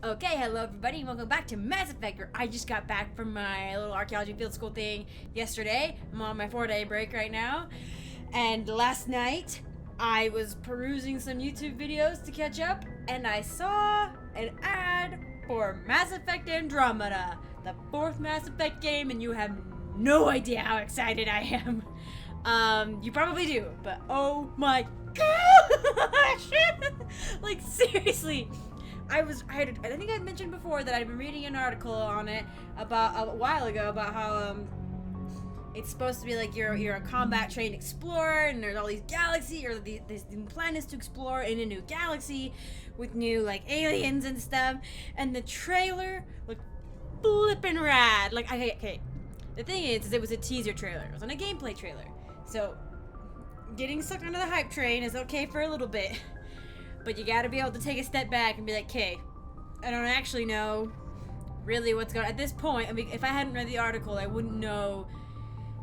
Okay, hello everybody, and welcome back to Mass Effect. I just got back from my little archaeology field school thing yesterday. I'm on my 4-day break right now. And last night, I was perusing some YouTube videos to catch up, and I saw an ad for Mass Effect Andromeda, the 4th Mass Effect game, and you have no idea how excited I am. You probably do, but oh my gosh! Like, seriously. I think I mentioned before that I'd been reading an article on it about a while ago about how it's supposed to be like you're a combat trained explorer, and there's all these galaxies or these new planets to explore in a new galaxy with new like aliens and stuff. And the trailer looked flippin' rad. Like okay. The thing is it was a teaser trailer. It wasn't a gameplay trailer. So getting sucked under the hype train is okay for a little bit. But you gotta be able to take a step back and be like, okay, I don't actually know really what's going on. At this point, I mean, if I hadn't read the article, I wouldn't know.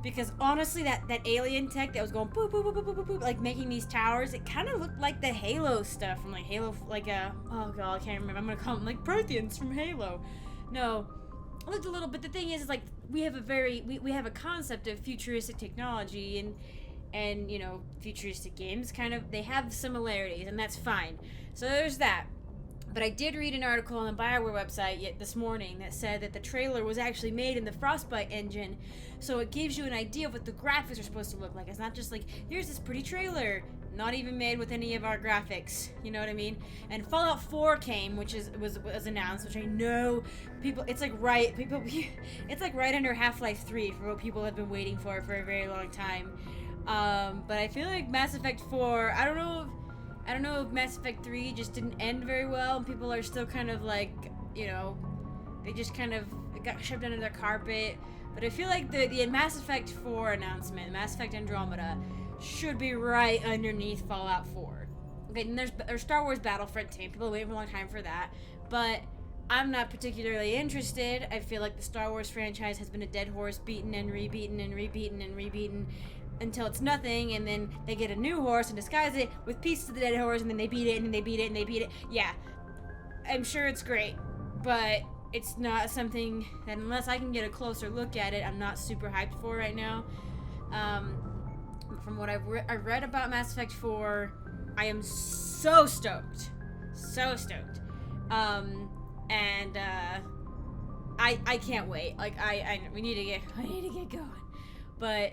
Because honestly, that alien tech that was going boop, boop, boop, boop, boop, boop, like making these towers, it kind of looked like the Halo stuff from like Halo, like oh god, I can't remember. I'm gonna call them like Protheans from Halo. No, it looked a little, but the thing is like, we have a concept of futuristic technology, and you know, futuristic games they have similarities, and that's fine. So there's that. But I did read an article on the BioWare website this morning that said that the trailer was actually made in the Frostbite engine, so it gives you an idea of what the graphics are supposed to look like. It's not just like, here's this pretty trailer, not even made with any of our graphics, you know what I mean? And Fallout 4 came, which was announced, which I know it's like right under Half-Life 3 for what people have been waiting for a very long time. But I feel like Mass Effect 4, I don't know if Mass Effect 3 just didn't end very well, and people are still kind of like, you know, they just kind of got shoved under their carpet. But I feel like the Mass Effect 4 announcement, Mass Effect Andromeda, should be right underneath Fallout 4. Okay, and there's Star Wars Battlefront 2. People are waiting for a long time for that, but I'm not particularly interested. I feel like the Star Wars franchise has been a dead horse, beaten and rebeaten and rebeaten and rebeaten, until it's nothing, and then they get a new horse and disguise it with pieces of the dead horse, and then they beat it, and then they beat it, and they beat it. Yeah, I'm sure it's great, but it's not something that, unless I can get a closer look at it, I'm not super hyped for right now. From what I've read about Mass Effect 4, I am so stoked. So stoked. And I can't wait. Like, we need to get going. But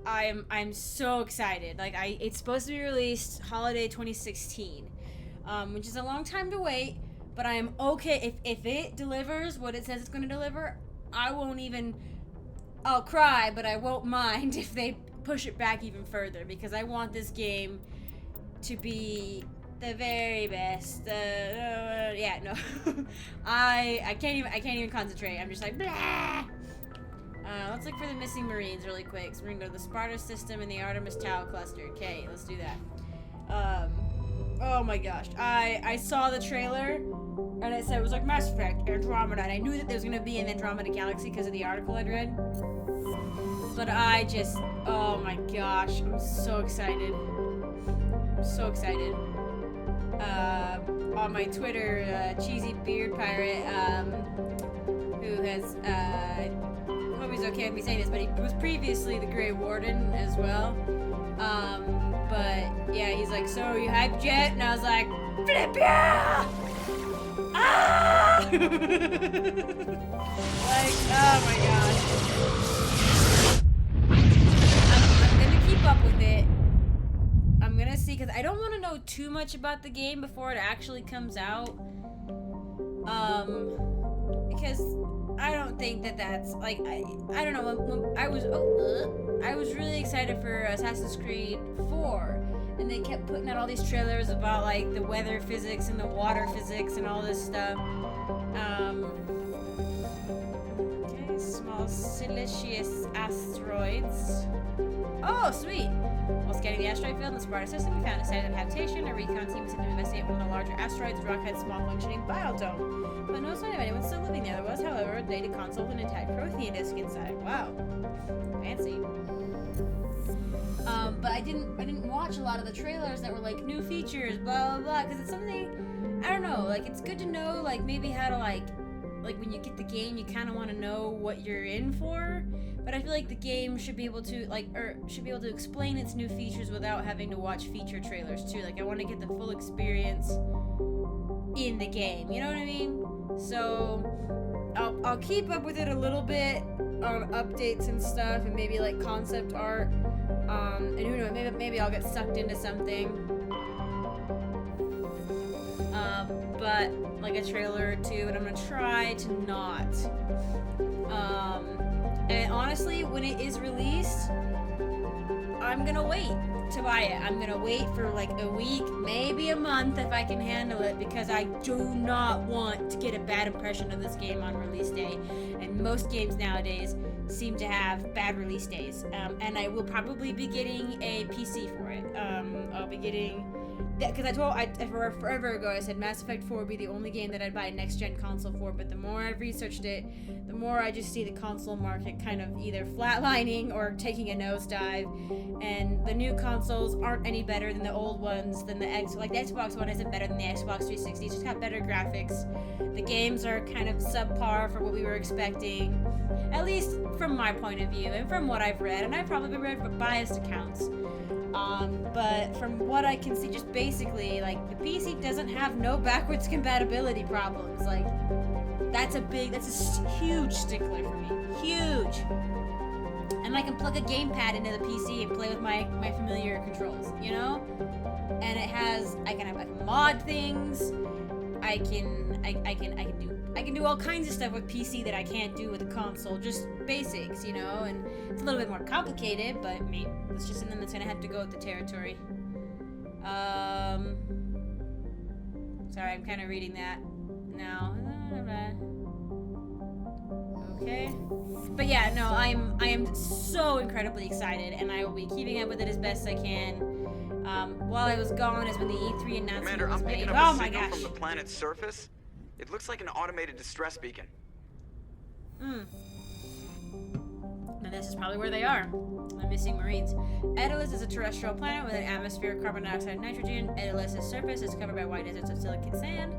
I'm so excited. Like, it's supposed to be released holiday 2016, which is a long time to wait, but I am okay. If it delivers what it says it's going to deliver, I'll cry, but I won't mind if they push it back even further, because I want this game to be the very best. Yeah, no. I can't even concentrate. I'm just like, blah! Let's look for the missing Marines really quick. So we're gonna go to the Sparta system and the Artemis Tau cluster. Okay, let's do that. Oh my gosh. I saw the trailer, and it said it was like Mass Effect Andromeda, and I knew that there was gonna be an Andromeda galaxy because of the article I'd read. But oh my gosh, I'm so excited. I'm so excited. On my Twitter, Cheesy Beard Pirate, who has, I hope he's okay with me saying this, but he was previously the Grey Warden as well. But yeah, he's like, so you hyped yet? And I was like, flip yeah! Ah! Like, oh my gosh. I'm gonna keep up with it. I'm gonna see, because I don't want to know too much about the game before it actually comes out. Because I don't think that's like, I don't know, when I was really excited for Assassin's Creed 4, and they kept putting out all these trailers about like the weather physics and the water physics and all this stuff. Okay, small siliceous asteroids. Oh, sweet! While scanning the asteroid field in the Sparta system, we found a site of habitation. A recon team was sent to investigate one of the larger asteroids. The rock had a small functioning biodome, but no sign of anyone still living there. There was, however, a data console with an intact Prothean disk inside. Wow, fancy. But I didn't watch a lot of the trailers that were like new features, blah blah blah, because it's something I don't know, like, it's good to know, like, maybe how to, like when you get the game, you kind of want to know what you're in for. But I feel like the game should be able to, like, or should be able to explain its new features without having to watch feature trailers, too. Like, I want to get the full experience in the game, you know what I mean? So, I'll keep up with it a little bit on updates and stuff, and maybe, like, concept art. And who knows, maybe I'll get sucked into something. But like a trailer or two, and I'm gonna try to not. And honestly, when it is released, I'm gonna wait to buy it. I'm gonna wait for like a week, maybe a month if I can handle it, because I do not want to get a bad impression of this game on release day. And most games nowadays seem to have bad release days. And I will probably be getting a PC for it. I'll be getting... Because forever ago I said Mass Effect 4 would be the only game that I'd buy a next-gen console for, but the more I've researched it, the more I just see the console market kind of either flatlining or taking a nosedive, and the new consoles aren't any better than the old ones, than the Xbox One isn't better than the Xbox 360, it's just got better graphics. The games are kind of subpar for what we were expecting, at least from my point of view, and from what I've read, and I've probably read biased accounts. But from what I can see, just basically, like, the PC doesn't have no backwards compatibility problems. Like, that's a huge stickler for me. Huge! And I can plug a gamepad into the PC and play with my familiar controls, you know? And I can have mod things. I can do all kinds of stuff with PC that I can't do with a console, just basics, you know, and it's a little bit more complicated, but it's just something that's gonna have to go with the territory. Sorry, I'm kind of reading that now. Okay. But yeah, no, I am so incredibly excited, and I will be keeping up with it as best I can. While I was gone is when the E3 announcement Commander, was I'm made. picking up Oh a my signal gosh. from the planet's surface. It looks like an automated distress beacon. And this is probably where they are. The missing Marines. Daedalus is a terrestrial planet with an atmosphere of carbon dioxide and nitrogen. Daedalus' surface is covered by wide deserts of silicate sand.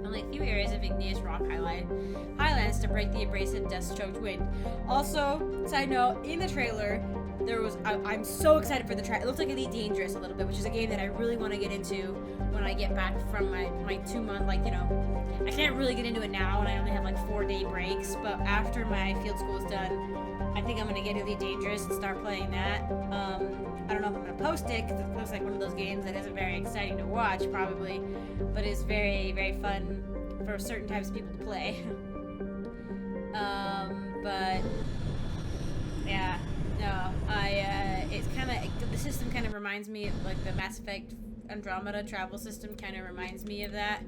Only a few areas of igneous rock highlands to break the abrasive dust-choked wind. Also, side note, in the trailer, there was... I'm so excited for the trailer. It looks like Elite Dangerous a little bit, which is a game that I really want to get into when I get back from my 2-month, like, you know... I can't really get into it now, and I only have, like, 4-day breaks, but after my field school is done, I think I'm going to get Elite Dangerous and start playing that. I don't know if I'm going to post it, because it looks like one of those games that isn't very exciting to watch, probably, but is very, very fun for certain types of people to play. But, yeah, no, it's kind of, the system kind of reminds me of, like, the Mass Effect Andromeda travel system kind of reminds me of that,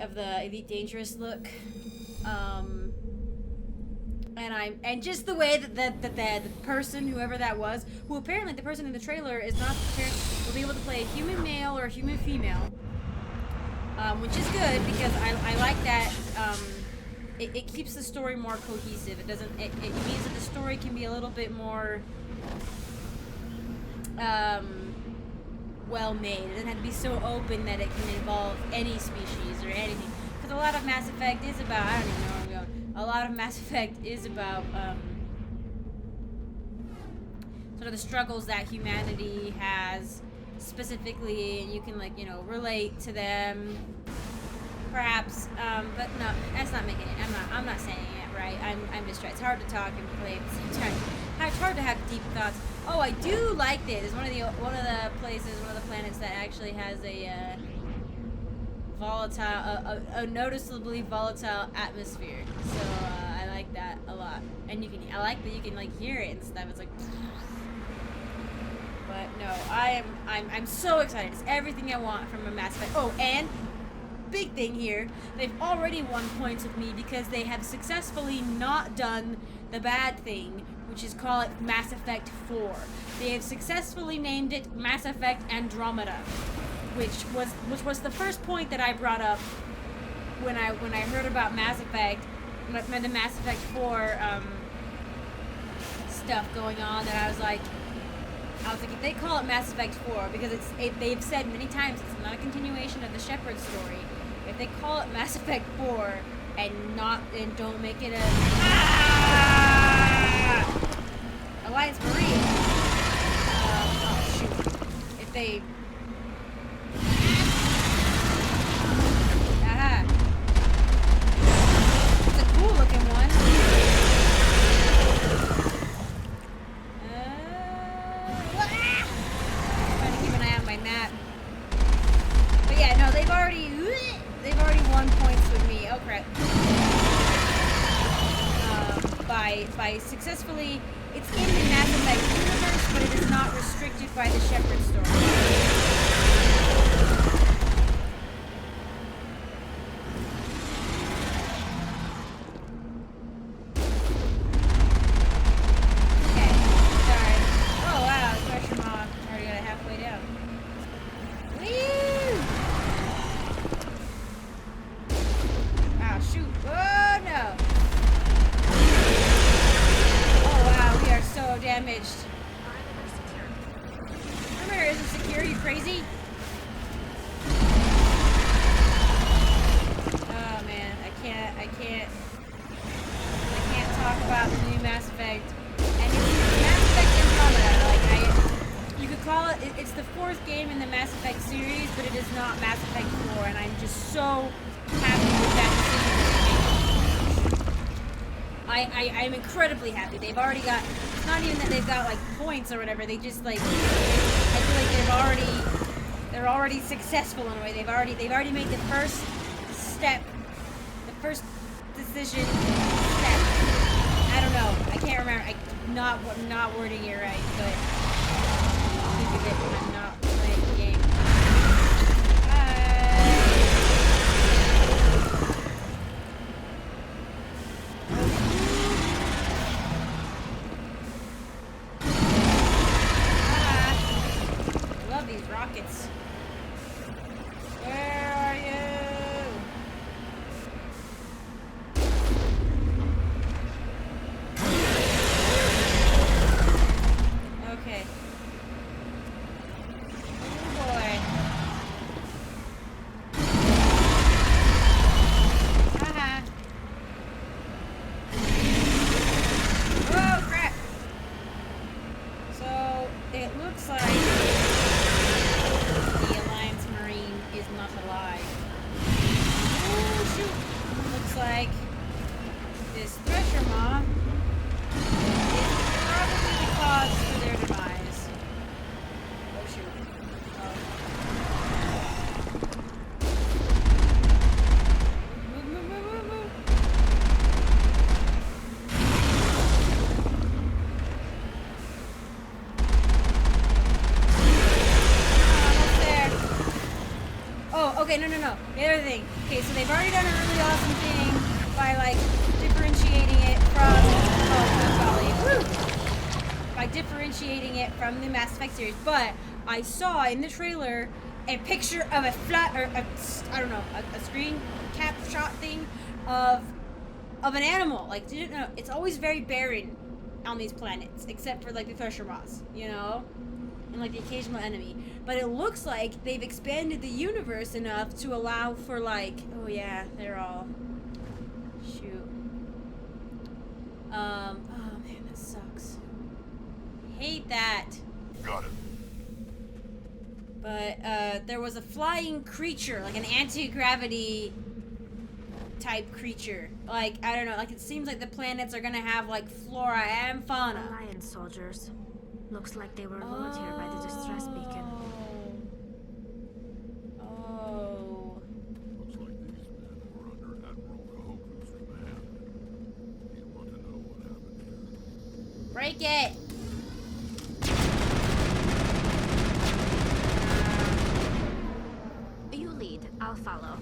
of the Elite Dangerous look. And just the way that the person, whoever that was, who apparently the person in the trailer is not will be able to play a human male or a human female, which is good because I like that. It keeps the story more cohesive. It doesn't. It means that the story can be a little bit more well made. It doesn't have to be so open that it can involve any species or anything. Because a lot of Mass Effect is about, I don't even know where I'm going. A lot of Mass Effect is about sort of the struggles that humanity has specifically, and you can, like, you know, relate to them, perhaps. But no, that's not making it. I'm not saying it right. I'm just trying. It's hard to talk and play at the same time. It's hard to have deep thoughts. Oh, I do like this. It's one of the planets that actually has a volatile, a noticeably volatile atmosphere. So I like that a lot. And I like that you can, like, hear it and stuff. It's like, but no, I'm so excited. It's everything I want from a Mass Effect. Oh, and big thing here, they've already won points with me because they have successfully not done the bad thing, which is call it Mass Effect 4. They have successfully named it Mass Effect Andromeda, which was the first point that I brought up when I heard about Mass Effect, the Mass Effect 4 stuff going on. That I was like, I was like, if they call it Mass Effect 4, because they've said many times it's not a continuation of the Shepard story. If they call it Mass Effect 4 and don't make it a Alliance Marine. Oh shoot! If they it's a cool looking one. Trying to keep an eye on my map. But yeah, no, they've already won points with me. Oh crap! By successfully, it's in the Mass Effect universe, but it is not restricted by the Shepard story. About the new Mass Effect, and it's Mass Effect ANDROMEDA. Like you could call it. It's the fourth game in the Mass Effect series, but it is not Mass Effect 4, and I'm just so happy with that decision. I'm incredibly happy. They've already got. It's not even that they've got like points or whatever. They just like. I feel like they're already successful in a way. They've already made the first step, the first decision step. I don't know. I can't remember. I'm not wording it right, but think of it when I'm not playing the game. I love these rockets. Where are you? Okay, no. The other thing. Okay, so they've already done a really awesome thing by like differentiating it from by differentiating it from the Mass Effect series. But I saw in the trailer a picture of a a screen cap shot thing of an animal. Like, didn't know it's always very barren on these planets, except for like the Thresher Moths, you know? And like the occasional enemy. But it looks like they've expanded the universe enough to allow for like, oh yeah, they're all, shoot. Oh man, that sucks. Hate that. Got it. But there was a flying creature, like an anti-gravity type creature. Like, I don't know, like it seems like the planets are gonna have like flora and fauna. Alliance soldiers. Looks like they were lured here by the distress beacon. Oh. Looks like these men were under Admiral Kahoku's command. You want to know what happened here? Break it! You lead. I'll follow.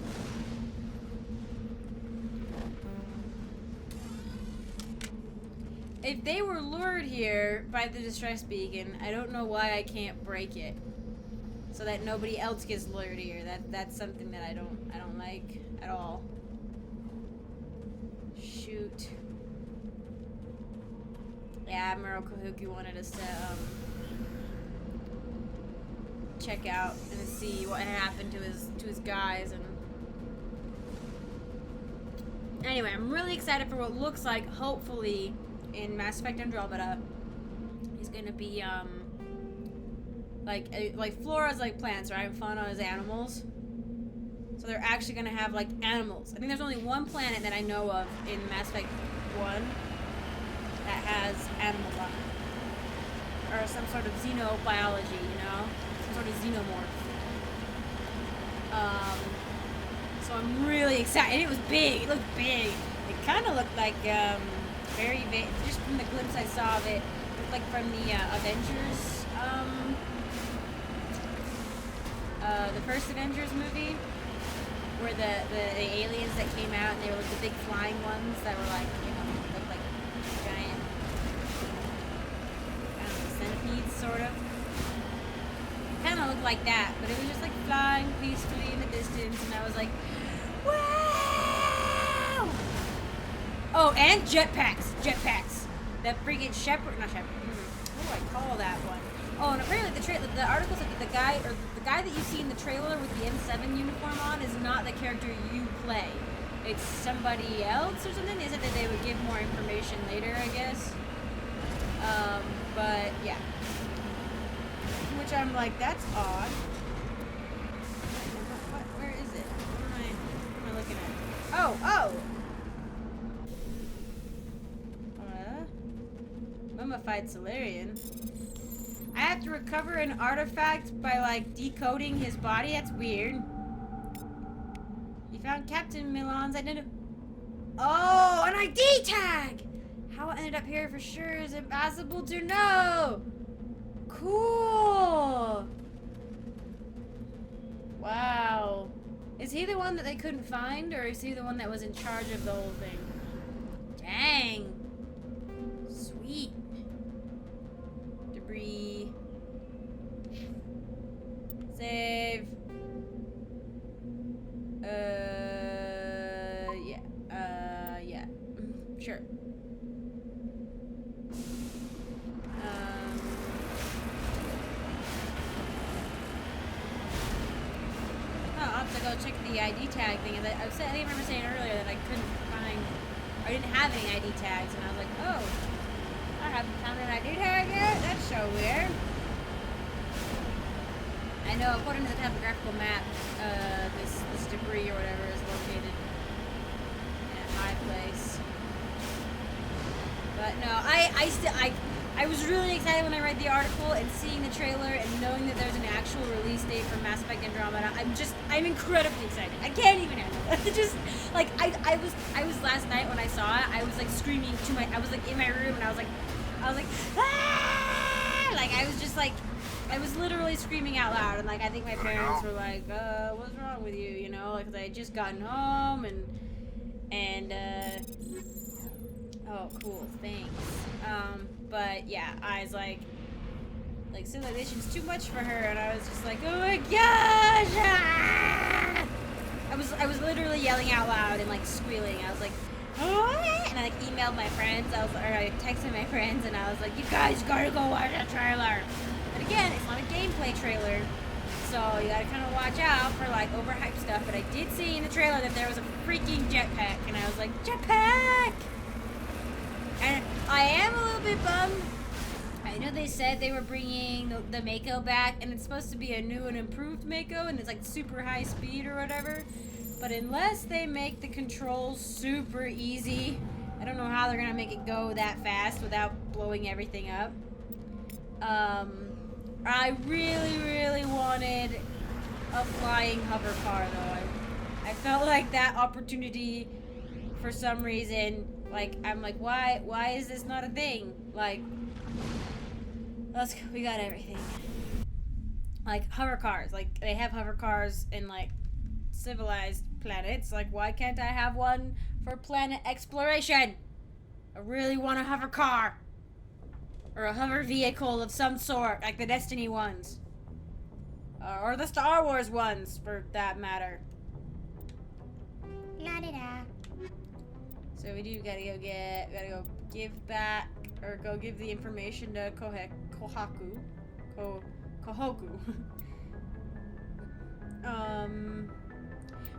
If they were lured here by the distress beacon, I don't know why I can't break it, so that nobody else gets lured here. That's something that I don't like at all. Shoot. Yeah, Admiral Kahoku wanted us to check out and see what had happened to his guys. And anyway, I'm really excited for what looks like, hopefully, in Mass Effect Andromeda, is gonna be like floras like plants, right? Fauna is animals. So they're actually gonna have like animals. I think there's only one planet that I know of in Mass Effect 1 that has animals on it. Or some sort of xenobiology, you know? Some sort of xenomorph. So I'm really excited. It was big. It looked big. It kind of looked like very big. Just from the glimpse I saw of it, it looked like from the Avengers, the first Avengers movie, where the aliens that came out and they were like the big flying ones that were like, you know, looked like giant, I don't know, centipedes, sort of. Kind of looked like that, but it was just like flying peacefully in the distance, and I was like, wow! Oh, and jetpacks! Jetpacks! That freaking shepherd, not shepherd, what do I call that one? Oh, and apparently the article said that the guy that you see in the trailer with the M7 uniform on is not the character you play. It's somebody else or something. They said that they would give more information later, I guess. But yeah. Which I'm like, that's odd. Where is it? What am I looking at? Oh! Mummified Solarian. I have to recover an artifact by, like, decoding his body? That's weird. You found Captain Milan's identity. Oh, an ID tag! How it ended up here for sure is impossible to know! Cool! Wow. Is he the one that they couldn't find, or is he the one that was in charge of the whole thing? Dang. Sweet. Debris. Save. Yeah. Sure. I'll have to go check the ID tag thing. I remember saying earlier that I couldn't find, or I didn't have any ID tags, and I was like, oh, I haven't found an ID tag yet? That's so weird. I know, according to the topographical map, this debris or whatever is located in a high place. But no, I was really excited when I read the article and seeing the trailer and knowing that there's an actual release date for Mass Effect Andromeda. I'm incredibly excited. I can't even handle it. Just like I was last night when I saw it. I was like screaming I was like in my room and I was like ah! Like I was literally screaming out loud, and like I think my parents were like, what's wrong with you? You know, like 'cause I had just gotten home and oh cool, thanks. But yeah, I was like civilization's too much for her, and I was just like, oh my gosh! Ah! I was literally yelling out loud and like squealing. I was like, oh! And I like emailed my friends. I texted my friends, and I was like, you guys gotta go watch the trailer. But again, it's not a gameplay trailer, so you gotta kind of watch out for like overhyped stuff. But I did see in the trailer that there was a freaking jetpack, and I was like, jetpack! And I am a little bit bummed. I know they said they were bringing the Mako back, and it's supposed to be a new and improved Mako, and it's like super high speed or whatever. But unless they make the controls super easy, I don't know how they're gonna make it go that fast without blowing everything up. I really, really wanted a flying hover car, though. I felt like that opportunity, for some reason, like, I'm like, why is this not a thing? Like, let's go, we got everything. Like, hover cars, like, they have hover cars in, like, civilized planets. Like, why can't I have one for planet exploration? I really want a hover car. Or a hover vehicle of some sort, like the Destiny ones. Or the Star Wars ones, for that matter. La-da-da. So we do gotta go give back, or go give the information to Kohaku.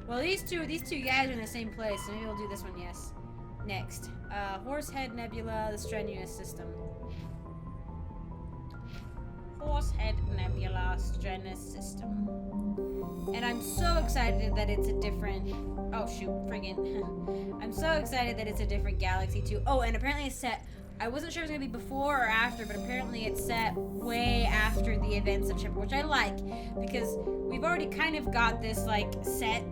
Well, these two guys are in the same place, so maybe we'll do this one, yes. Next. Horsehead Nebula, the Strenuous System. Horsehead Nebula, Strenuous System. And I'm so excited that it's a different... Oh, shoot, friggin'. I'm so excited that it's a different galaxy, too. Oh, and apparently it's set... I wasn't sure it was going to be before or after, but apparently it's set way after the events of Shepard, which I like, because we've already kind of got this, like, set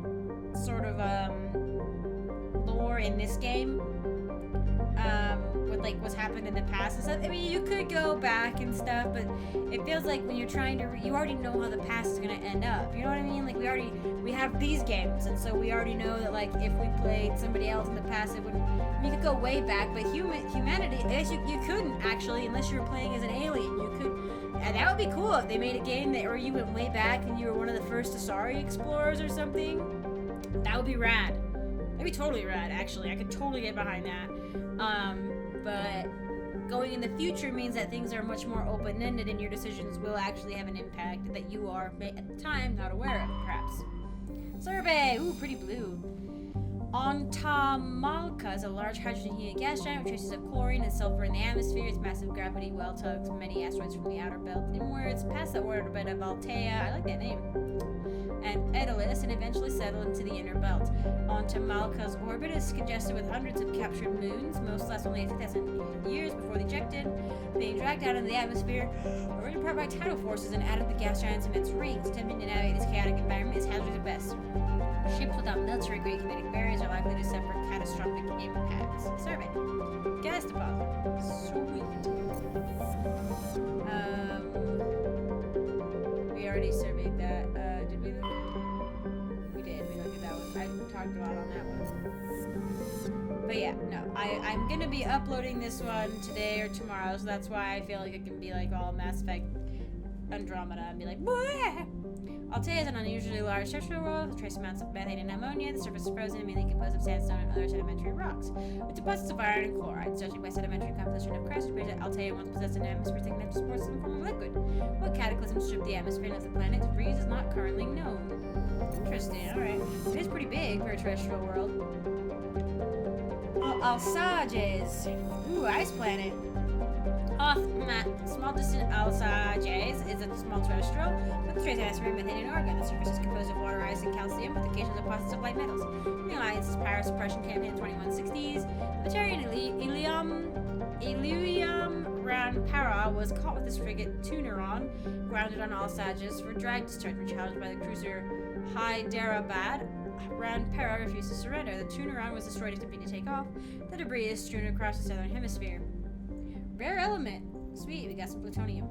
sort of, lore in this game, with, like, what's happened in the past and stuff. I mean, you could go back and stuff, but it feels like when you're trying to, you already know how the past is going to end up, you know what I mean? Like, we have these games, and so we already know that, like, if we played somebody else in the past, it wouldn't, I mean, you could go way back, but humanity, I guess you couldn't, actually, unless you were playing as an alien. You could, and that would be cool if they made a game that, or you went way back and you were one of the first Asari explorers or something. That would be rad. That'd be totally rad, actually. I could totally get behind that. But going in the future means that things are much more open-ended and your decisions will actually have an impact that you are, at the time, not aware of, perhaps. Survey! Ooh, pretty blue. Ontamalka is a large hydrogen-heated gas giant with traces of chlorine and sulfur in the atmosphere. Its massive gravity well tugs many asteroids from the outer belt inwards, past the orbit of Altea. I like that name. And Daedalus, and eventually settle into the inner belt. Ontamalka's orbit is congested with hundreds of captured moons, most last only 8,000 years before they ejected, being dragged out into the atmosphere, already apart by tidal forces and added to the gas giant's immense rings. Attempting to navigate this chaotic environment is hazardous at best. Ships without military-grade kinetic barriers are likely to suffer catastrophic impacts. Survey. Gas deposit. Sweet. We already surveyed that. Did we? We did. We looked at that one. I talked a lot on that one. But yeah, no. I'm gonna be uploading this one today or tomorrow, so that's why I feel like it can be like all Mass Effect Andromeda and be like, Bleh! Altea is an unusually large terrestrial world with trace amounts of methane and ammonia. The surface is frozen, mainly composed of sandstone and other sedimentary rocks, with deposits of iron and chloride. Judging by sedimentary composition of crust, it appears that Altea once possessed an atmosphere taking up to support some form of liquid. What cataclysm stripped the atmosphere and left the planet to freeze is not currently known. Interesting, alright. It is pretty big for a terrestrial world. AHHHH. Ooh, ice planet. Small distant AHHHH is a small terrestrial with a trace atmosphere, methane, and argon. The surface is composed of water, ice, and calcium with occasional deposits of light metals. The Alliance's pyro suppression campaign in the 2160s. The Batarian Ilium Ran-Para was caught with this frigate Tuneron, grounded on AHHHH for drag discharge when challenged by the cruiser Hyderabad. Ran-Para refused to surrender. The Tuneron was destroyed attempting to take off. The debris is strewn across the southern hemisphere. Rare element. Sweet, we got some plutonium.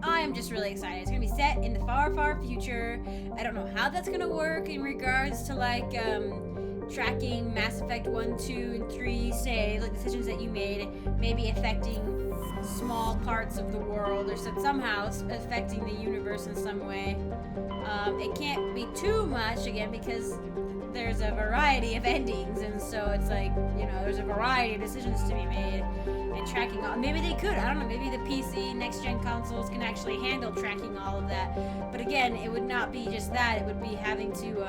I am just really excited. It's gonna be set in the far, far future. I don't know how that's gonna work in regards to like tracking Mass Effect 1, 2, and 3 saves, like decisions that you made, maybe affecting small parts of the world or somehow affecting the universe in some way. It can't be too much again because there's a variety of endings, and so it's like, you know, there's a variety of decisions to be made and tracking all. Maybe they could, I don't know, maybe the PC next-gen consoles can actually handle tracking all of that. But again, it would not be just that, it would be having to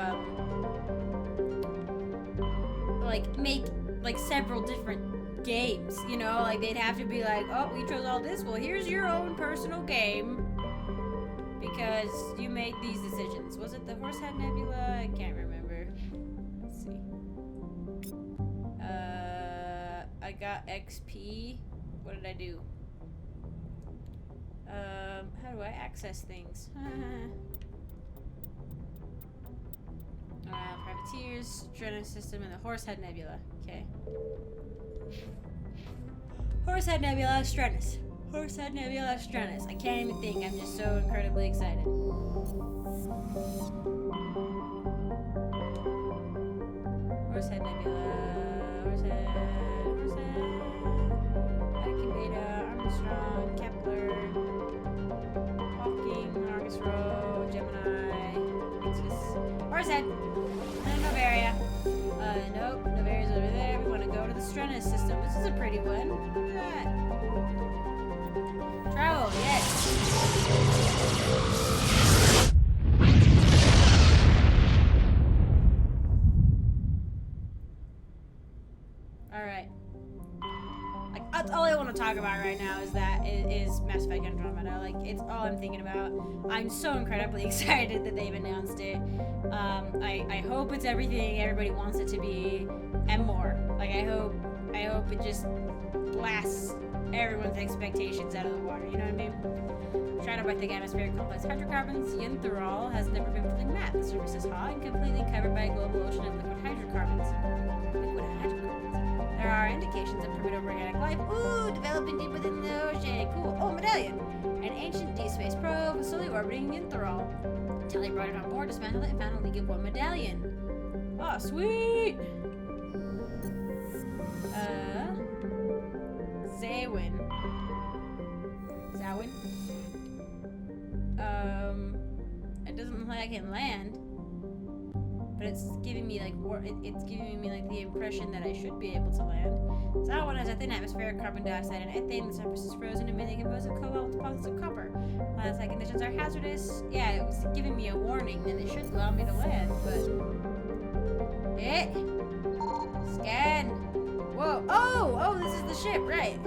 like make like several different games, you know, like they'd have to be like, oh, we chose all this, well here's your own personal game because you made these decisions. Was it the Horsehead Nebula? I can't remember. Let's see. I got XP. What did I do? How do I access things? Privateers, Dreadnought System, and the Horsehead Nebula. Okay. Horsehead Nebula, Strenus. Horsehead Nebula, Strenus. I can't even think. I'm just so incredibly excited. Horsehead Nebula. Horsehead. Anakin Beta, Armstrong, Kepler, Hawking, Argus Row, Gemini, Exodus. Horsehead. And Novaria. Nope. Novaria's over there. We want to go to the Strenus system. This is a pretty one. Look at that. Travel, yes. Alright. Like, that's all I want to talk about right now is Mass Effect Andromeda. Like, it's all I'm thinking about. I'm so incredibly excited that they've announced it. I hope it's everything everybody wants it to be, and more. Like, I hope it just blasts everyone's expectations out of the water, you know what I mean? Shrouded by thick atmospheric complex hydrocarbons, Ynthrol has never been fully mapped. The surface is hot and completely covered by a global ocean of liquid hydrocarbons. There are indications of primitive organic life. Ooh, developing deep within the ocean. Cool. Oh, medallion. An ancient deep space probe slowly orbiting Ynthrol. Until they brought it on board, dismantled it, and found a League of One medallion. Oh, sweet. Zawin. It doesn't look like I can land, but it's giving me like the impression that I should be able to land. Zawin has a thin atmosphere of carbon dioxide and ethane. The surface is frozen and mainly composed of cobalt deposits of copper. Planetside conditions are hazardous. Yeah, it was giving me a warning, and it should allow me to land, but scan. Whoa! Oh, this is the ship, right?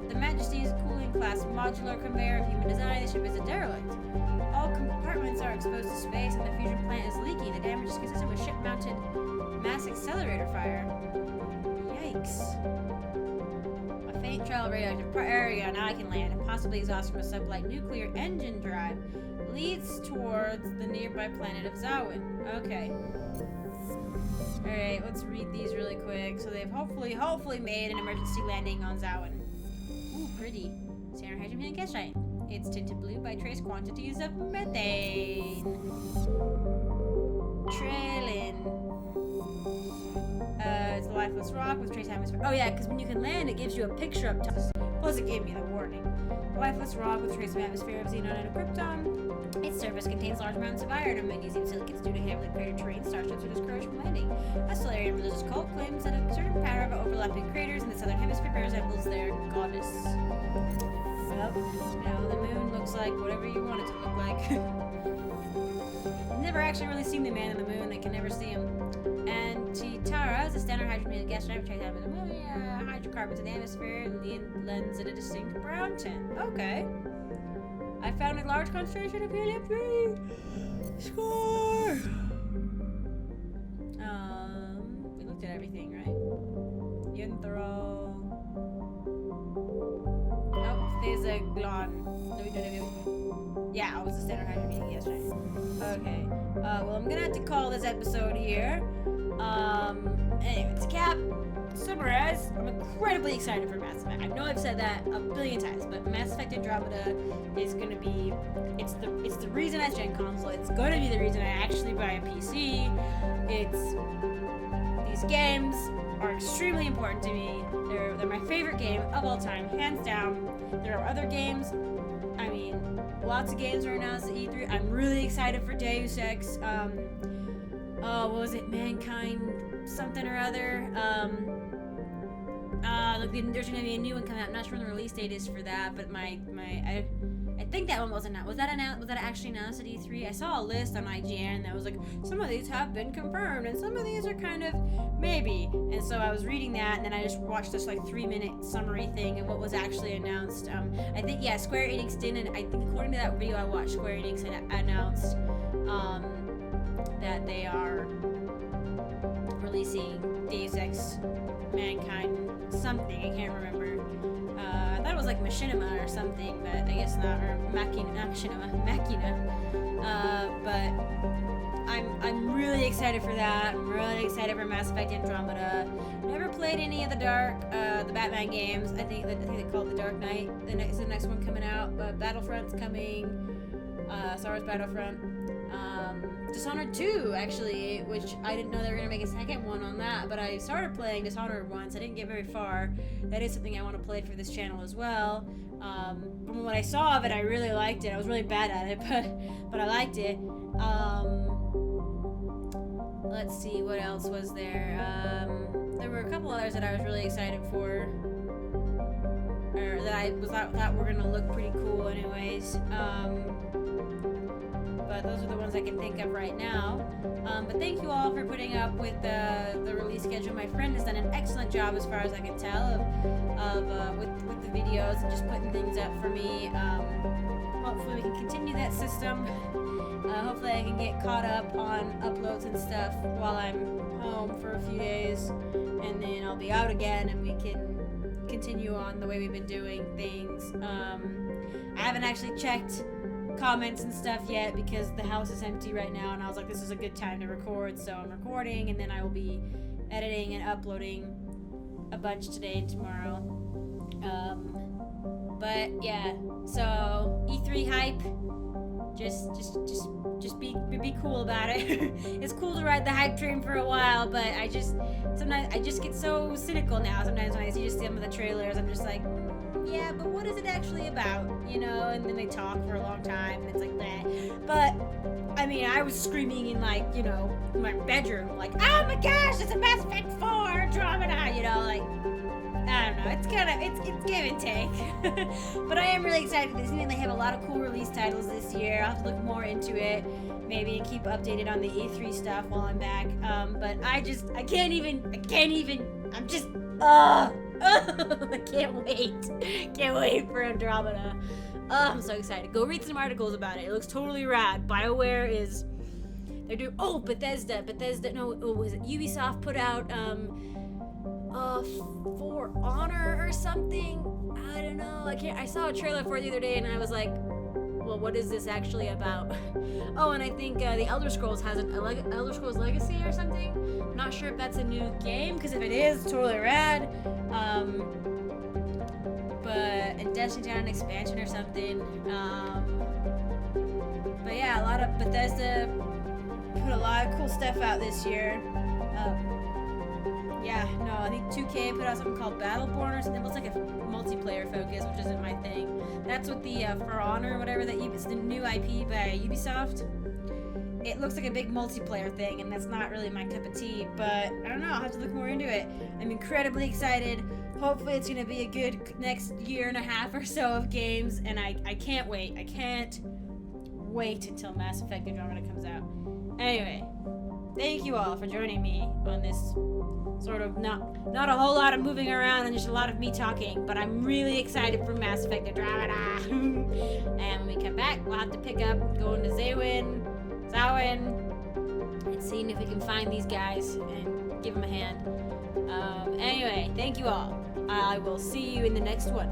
The Majesty's cooling class modular conveyor of human design. The ship is a derelict. All compartments are exposed to space, and the fusion plant is leaking. The damage is consistent with ship-mounted mass accelerator fire. Yikes! A faint trail of radioactive. There we go. Now I can land. And possibly exhaust from a sublight nuclear engine drive leads towards the nearby planet of Zawin. Okay. Alright, let's read these really quick. So they've hopefully made an emergency landing on Zawin. Ooh, pretty. Standard hydrogen gas giant. It's tinted blue by trace quantities of methane. Trailing. It's a lifeless rock with trace atmosphere. Oh yeah, because when you can land, it gives you a picture up top. Plus it gave me the warning. Lifeless rock with trace atmosphere of xenon and krypton. Its surface contains large amounts of iron and magnesium silicates due to heavily cratered terrain. Starships are discouraged from landing. A Solarian religious cult claims that a certain pair of overlapping craters in the southern hemisphere resembles their goddess. Well, now the moon looks like whatever you want it to look like. Never actually really seen the man in the moon. I can never see him. And Chitara is a standard hydrogen gas giant with trace hydrocarbons in the atmosphere and lends it a distinct brown tint. Okay. I found a large concentration of helium-3. Score! We looked at everything, right? Ynthrol. Oh, there's a Glon. Yeah, it was a standard hydrogen gas giant. Okay. Well, I'm gonna have to call this episode here. Anyway, to summarize, I'm incredibly excited for Mass Effect. I know I've said that a billion times, but Mass Effect Andromeda is gonna be, it's the reason I gen console. It's gonna be the reason I actually buy a PC. These games are extremely important to me. They're my favorite game of all time, hands down. There are other games. I mean, lots of games are announced at E3. I'm really excited for Deus Ex. What was it? Mankind something or other. Look, there's gonna be a new one coming out. I'm not sure when the release date is for that, but I think that one wasn't announced. Was that actually announced at E3? I saw a list on IGN that was like, some of these have been confirmed, and some of these are kind of maybe. And so I was reading that, and then I just watched this like 3-minute summary thing of what was actually announced. I think Square Enix didn't. I think according to that video I watched, Square Enix had announced that they are releasing Deus Ex Mankind something, I can't remember. I thought it was like Machinima or something, but I guess not, or Machina. But I'm really excited for that. I'm really excited for Mass Effect Andromeda. Never played any of the the Batman games. I think they call it the Dark Knight. The next one coming out. Battlefront's coming. Star Wars Battlefront. Dishonored 2, actually, which I didn't know they were going to make a second one on that, but I started playing Dishonored once. I didn't get very far. That is something I want to play for this channel as well. From what I saw of it, I really liked it. I was really bad at it, but I liked it. Let's see, what else was there? There were a couple others that I was really excited for, or that I thought were going to look pretty cool anyways. but those are the ones I can think of right now. But thank you all for putting up with the release schedule. My friend has done an excellent job, as far as I can tell, with the videos and just putting things up for me. Hopefully we can continue that system. Hopefully I can get caught up on uploads and stuff while I'm home for a few days, and then I'll be out again and we can continue on the way we've been doing things. I haven't actually checked comments and stuff yet because the house is empty right now, and I was like, this is a good time to record, so I'm recording, and then I will be editing and uploading a bunch today and tomorrow. But yeah, so E3 hype, just be cool about it. It's cool to ride the hype train for a while, but sometimes I just get so cynical now. Sometimes when I see just some of the trailers, I'm just like, yeah, but what is it actually about? You know, and then they talk for a long time, and it's like that. But I mean, I was screaming in, like, you know, my bedroom, like, oh my gosh, it's a Mass Effect 4 Andromeda, you know, like, I don't know, it's give and take. But I am really excited. They have a lot of cool release titles this year. I'll have to look more into it, maybe, and keep updated on the E3 stuff while I'm back. But I can't even, I'm just, I can't wait for Andromeda. Oh, I'm so excited. Go read some articles about it. It looks totally rad. They're doing, Bethesda, no, was it Ubisoft put out, For Honor or something? I don't know. I saw a trailer for it the other day, and I was like, well, what is this actually about? Oh, and I think the Elder Scrolls has Elder Scrolls Legacy or something. I'm not sure if that's a new game, because if it is, it's totally rad. And Destiny got an expansion or something. But yeah, a lot of Bethesda put a lot of cool stuff out this year. I think 2K put out something called Battleborn or something. It looks like a multiplayer focus, which isn't my thing. That's what the For Honor or whatever, it's the new IP by Ubisoft. It looks like a big multiplayer thing, and that's not really my cup of tea, but I don't know, I'll have to look more into it. I'm incredibly excited. Hopefully it's going to be a good next year and a half or so of games, and I can't wait. I can't wait until Mass Effect Andromeda comes out. Anyway, thank you all for joining me on this sort of not a whole lot of moving around and just a lot of me talking, but I'm really excited for Mass Effect Andromeda. And when we come back, we'll have to pick up going to Zawin, and seeing if we can find these guys and give them a hand. Anyway, thank you all. I will see you in the next one.